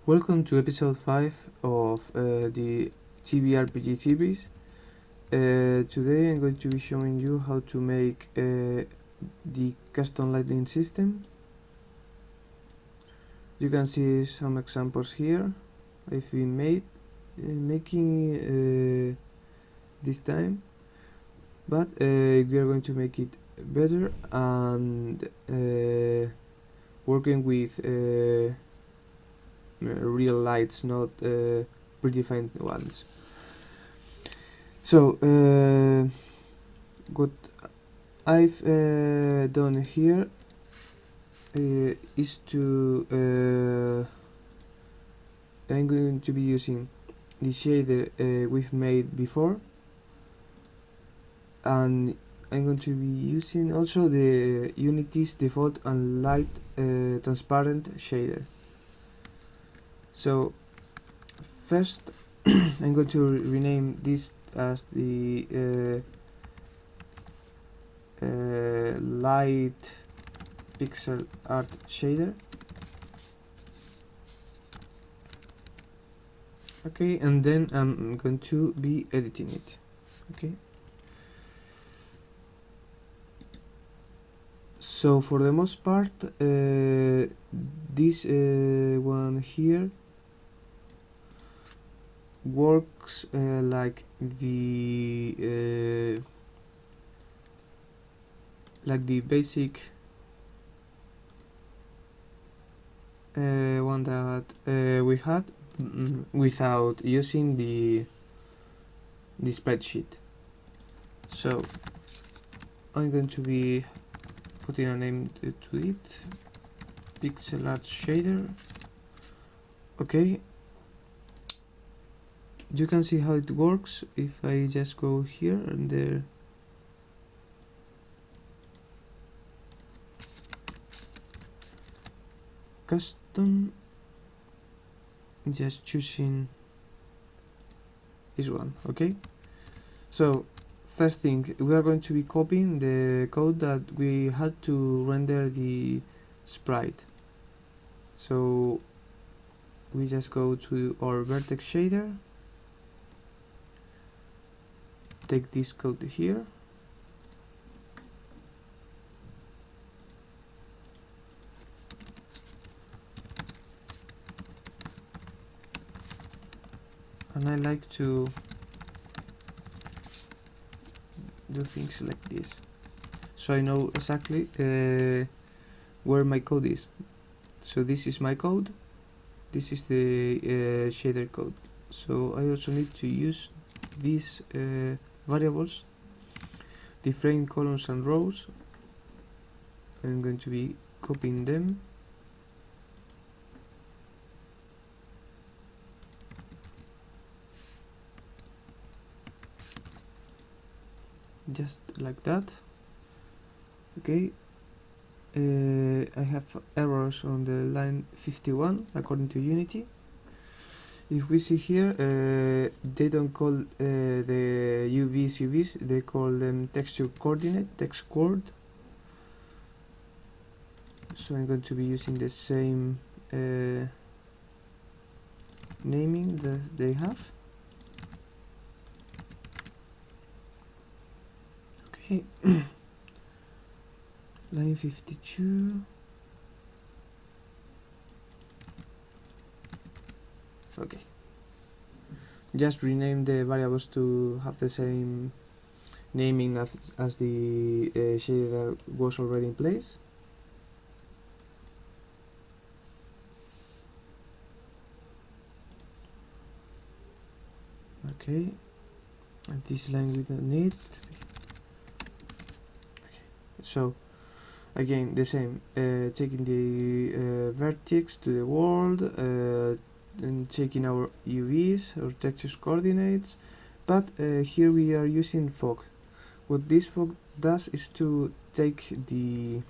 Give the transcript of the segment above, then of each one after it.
Welcome to episode 5 of the TBRPG series. Today I'm going to be showing you how to make the custom lighting system. You can see some examples here I've been making this time, but we are going to make it better and working with real lights, not predefined ones. So what I've done here is to I'm going to be using the shader we've made before, and I'm going to be using also the Unity's default and light transparent shader. So first I'm going to rename this as the light pixel art shader. Okay, and then I'm going to be editing it. Okay, so for the most part this one here works like the basic one that we had without using the spreadsheet. So I'm going to be putting a name to it, pixel art shader. Okay, you can see how it works if I just go here and there. Custom, just choosing this one. Okay, so first thing, we are going to be copying the code that we had to render the sprite. So we just go to our vertex shader, take this code here, and I like to do things like this, so I know exactly where my code is. So this is my code, this is the shader code. So I also need to use these variables, the frame columns and rows. I'm going to be copying them, just like that. Okay, I have errors on the line 51 according to Unity. If we see here, they don't call the UVs, they call them texture coordinate, text coord. So I'm going to be using the same naming that they have. Okay, line 52. Okay, just rename the variables to have the same naming as the shader that was already in place. Okay, and this line we don't need. Okay, so again the same, taking the vertex to the world, and taking our UVs or texture coordinates, but here we are using fog. What this fog does is to take the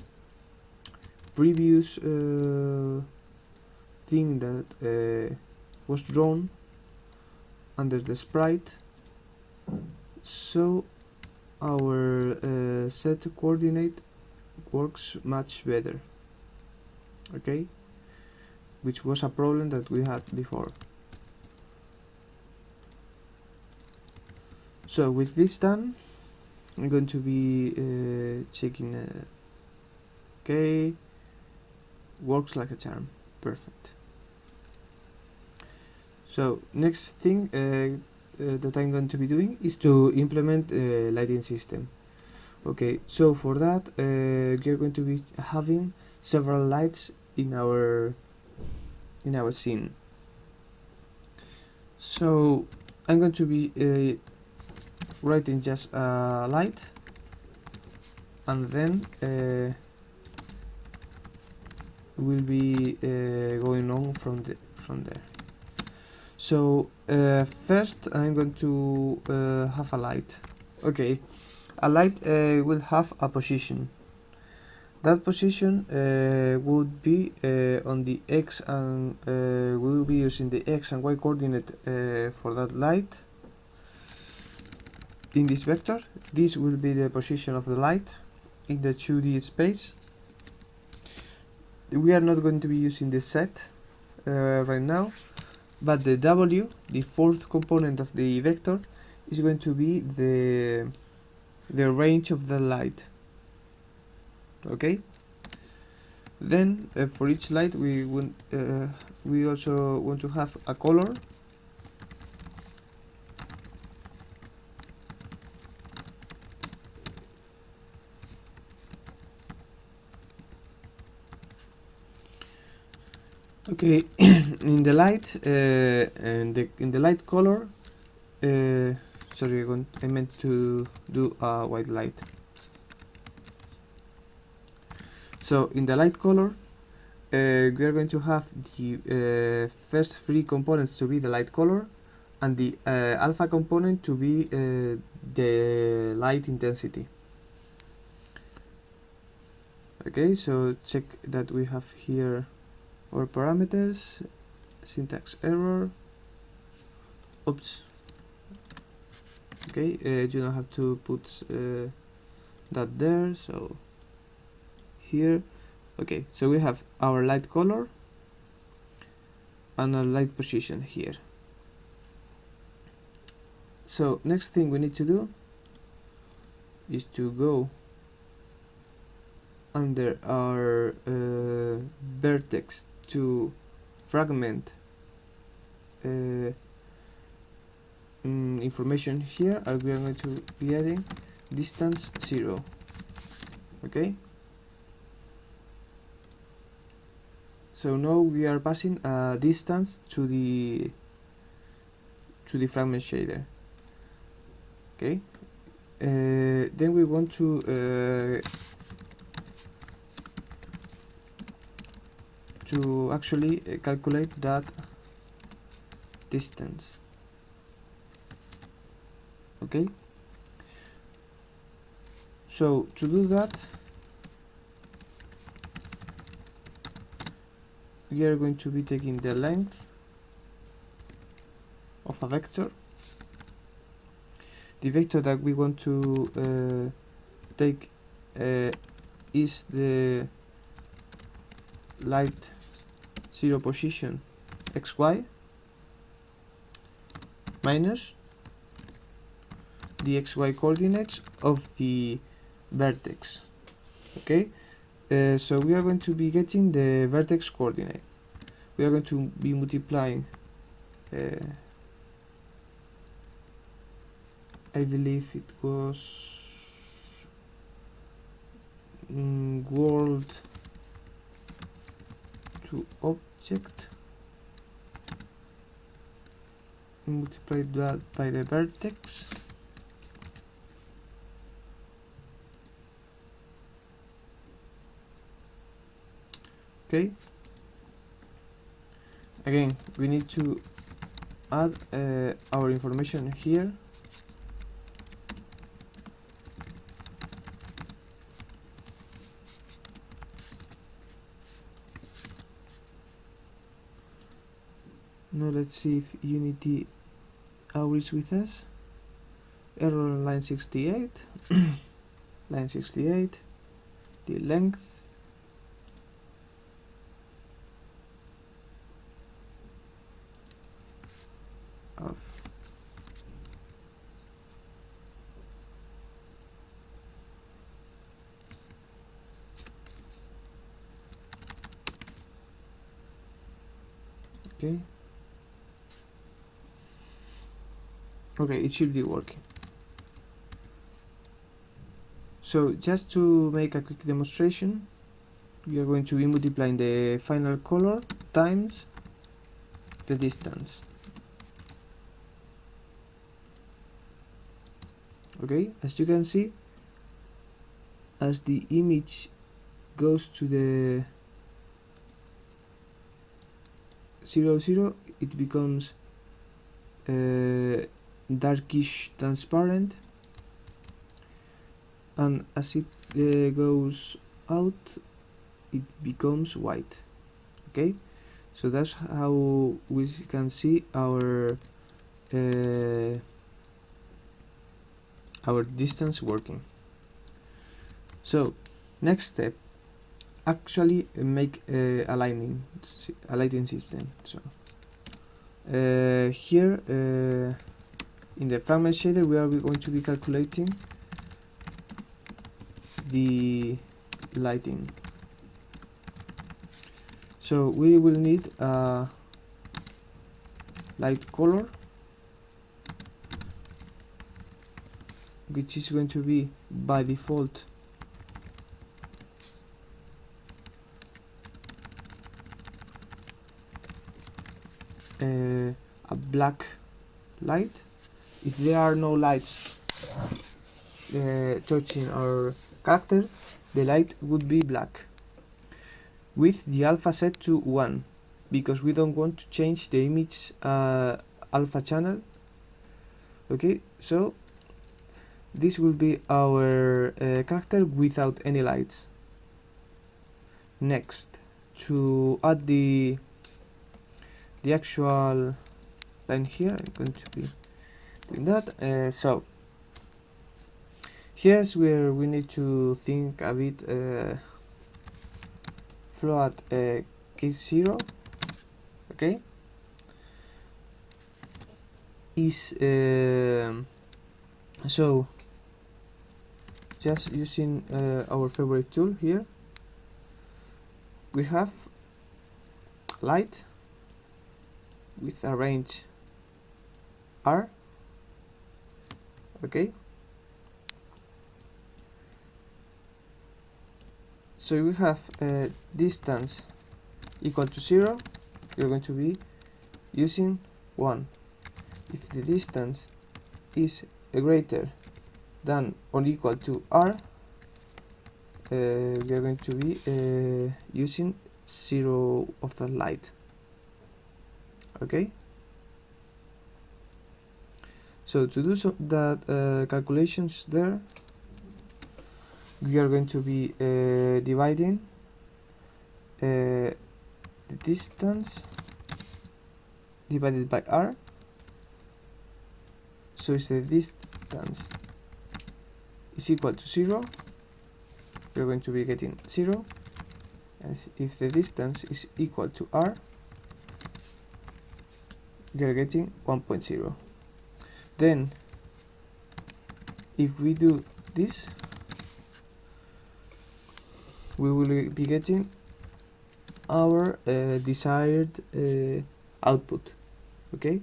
previous thing that was drawn under the sprite, so our set coordinate works much better. Okay, which was a problem that we had before. So with this done, I'm going to be checking. Okay, works like a charm. Perfect. So next thing that I'm going to be doing is to implement a lighting system. Okay, so for that we are going to be having several lights in our scene. So I'm going to be writing just a light, and then will be going on from there. So first I'm going to have a light. Okay, a light will have a position. That position would be on the X, and we will be using the X and Y coordinate for that light. In this vector, this will be the position of the light in the 2D space. We are not going to be using the Z right now, but the W, the fourth component of the vector, is going to be the range of the light. Okay. Then for each light we also want to have a color. Okay, in the light in the light color, sorry, I meant to do a white light. So in the light color, we are going to have the first three components to be the light color, and the alpha component to be the light intensity. Okay, so check that we have here our parameters. Syntax error. Oops. Okay, you don't have to put that there, so here. Okay, so we have our light color and our light position here. So next thing we need to do is to go under our vertex to fragment information here, and we are going to be adding distance 0. Okay, so now we are passing a distance to the fragment shader. Okay, then we want to actually calculate that distance. Okay, so to do that, we are going to be taking the length of a vector. The vector that we want to take is the light 0 position xy minus the xy coordinates of the vertex. Okay, so we are going to be getting the vertex coordinate. We are going to be multiplying I believe it was world to object, multiply that by the vertex. Okay, again we need to add our information here. Now let's see if Unity agrees with us. Error on line 68. Line 68. The length off. Okay. Okay, it should be working. So just to make a quick demonstration, we are going to be multiplying the final color times the distance. Okay, as you can see, as the image goes to the 0, 0, it becomes darkish transparent, and as it goes out, it becomes white. Okay, so that's how we can see our distance working. So next step, actually make a lighting system. So here in the fragment shader we are going to be calculating the lighting. So we will need a light color, which is going to be by default a black light. If there are no lights touching our character, the light would be black, with the alpha set to 1, because we don't want to change the image alpha channel. Okay, so this will be our character without any lights. Next, to add the actual line here, I'm going to be doing that. So here's where we need to think a bit. Flow at case 0, okay, is so just using our favorite tool here, we have light with a range R, okay. So we have distance equal to 0, we are going to be using 1. If the distance is greater than or equal to R, we are going to be using 0 of the light. Okay. So to do that calculations there, we are going to be dividing the distance divided by R. So if the distance is equal to 0, we are going to be getting 0, and if the distance is equal to R, we are getting 1.0. Then if we do this, we will be getting our desired output. Okay,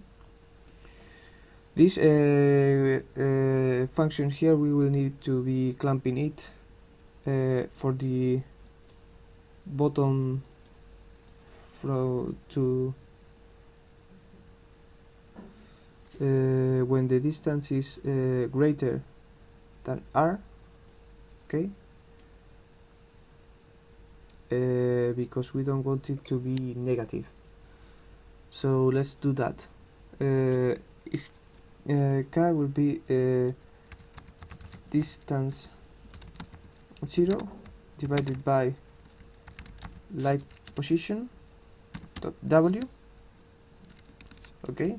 this function here, we will need to be clamping it for the bottom flow to when the distance is greater than R, okay, because we don't want it to be negative. So let's do that. If K will be distance 0 divided by light position dot W, okay,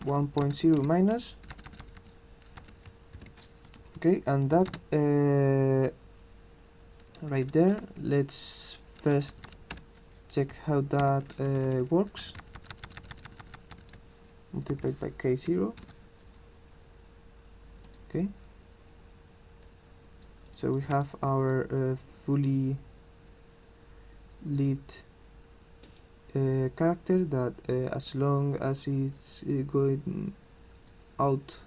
(1.0) minus, okay, and that right there. Let's first check how that works. Multiplied by k0. Okay, so we have our fully lit character that as long as it's going out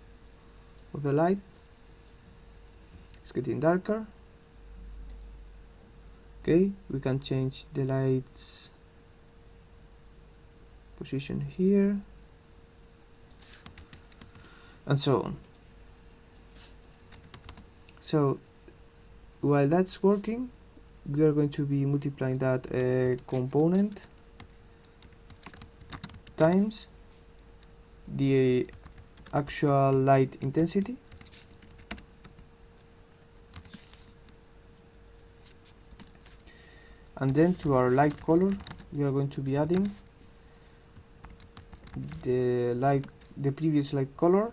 of the light, it's getting darker. Okay, we can change the light's position here and so on. So while that's working, we are going to be multiplying that component times the actual light intensity, and then to our light color we are going to be adding the previous light color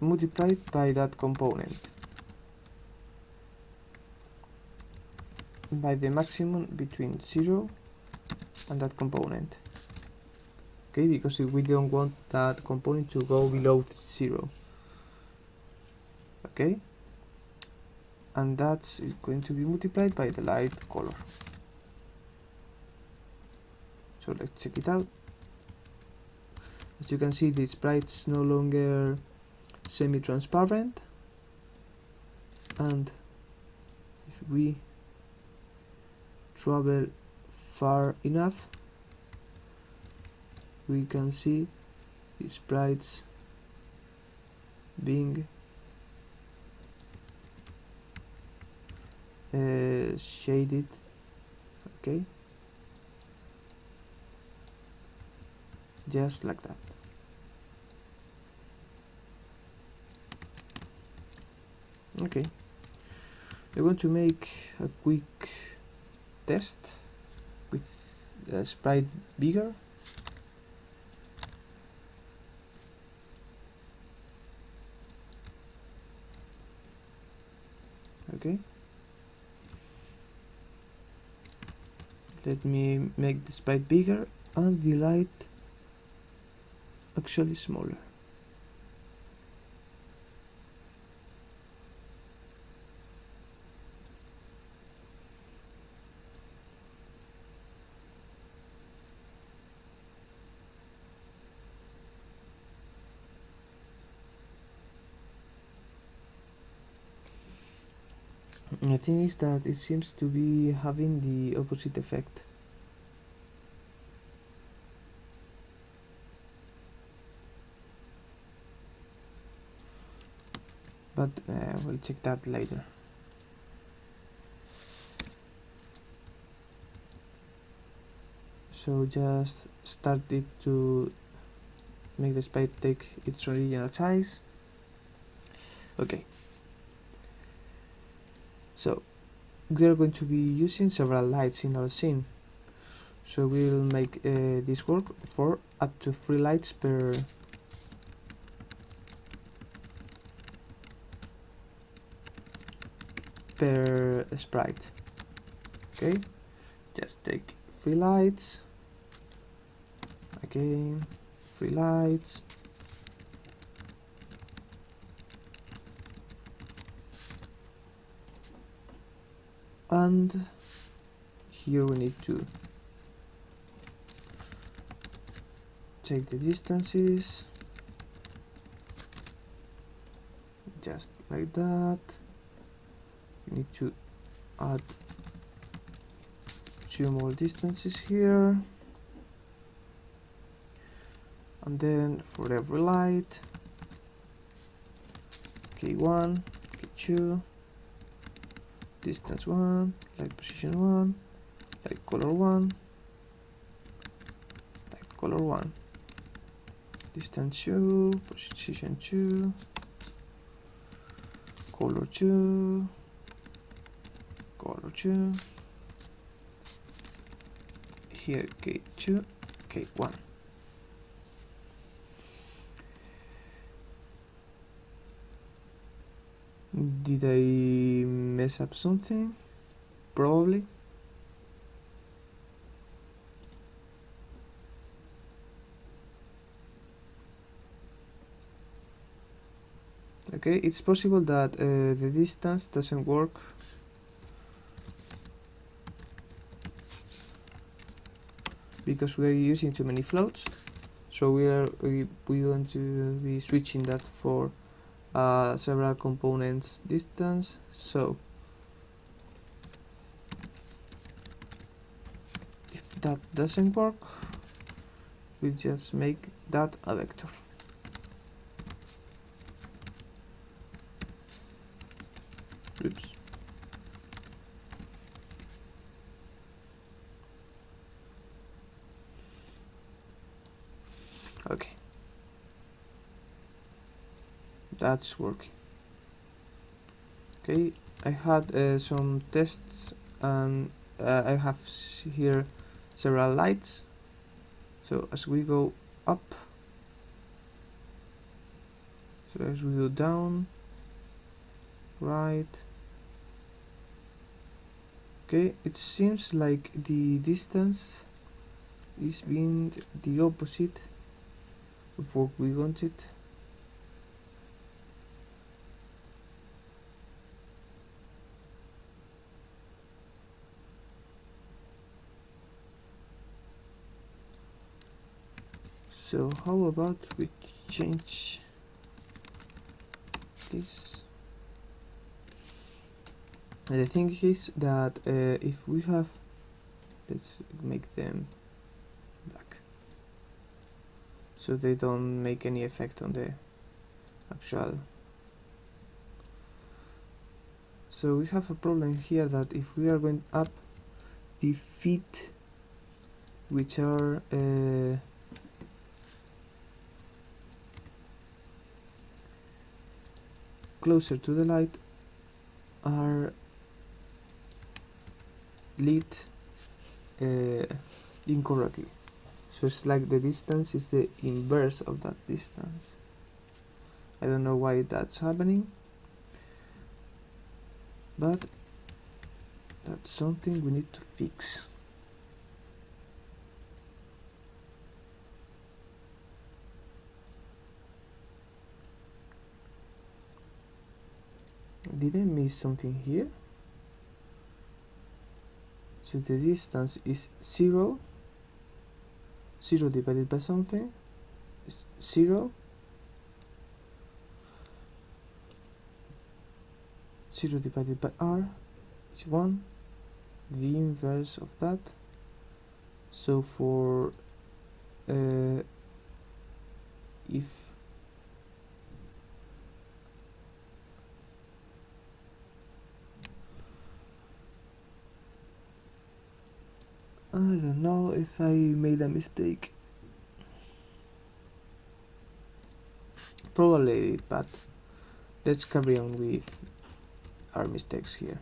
multiplied by that component, by the maximum between 0 and that component. Okay, because we don't want that component to go below 0. Okay, and that's going to be multiplied by the light color. So let's check it out. As you can see, the sprite's no longer semi-transparent, and if we travel far enough, we can see the sprites being shaded. Okay, just like that. Okay, we're going to make a quick test with the sprite bigger. Okay, let me make the sprite bigger and the light actually smaller. The thing is that it seems to be having the opposite effect. But we'll check that later. So just start it to make the sprite take its original size. Okay, so we are going to be using several lights in our scene, so we'll make this work for up to 3 lights per sprite. Okay, just take 3 lights, again 3 lights, and here we need to check the distances, just like that. We need to add 2 more distances here, and then for every light, K1, K2, distance 1, light position 1, light color 1, light color 1, distance 2, position 2, color 2, color 2, here K2, K1. Did I mess up something? Probably. Okay, it's possible that the distance doesn't work because we are using too many floats. So we want to be switching that for several components distance. So if that doesn't work, we just make that a vector. Oops. Okay, that's working. Okay, I had some tests and I have here several lights. So as we go up, so as we go down, right, okay, it seems like the distance is being the opposite of what we wanted. So how about we change this? And the thing is that if we have, let's make them black so they don't make any effect on the actual. So we have a problem here that if we are going up, the feet which are closer to the light are lit incorrectly. So it's like the distance is the inverse of that distance. I don't know why that's happening, but that's something we need to fix. Did I miss something here? So the distance is 0 divided by something is 0 divided by r is 1, the inverse of that. So for if I don't know if I made a mistake. Probably, but let's carry on with our mistakes here.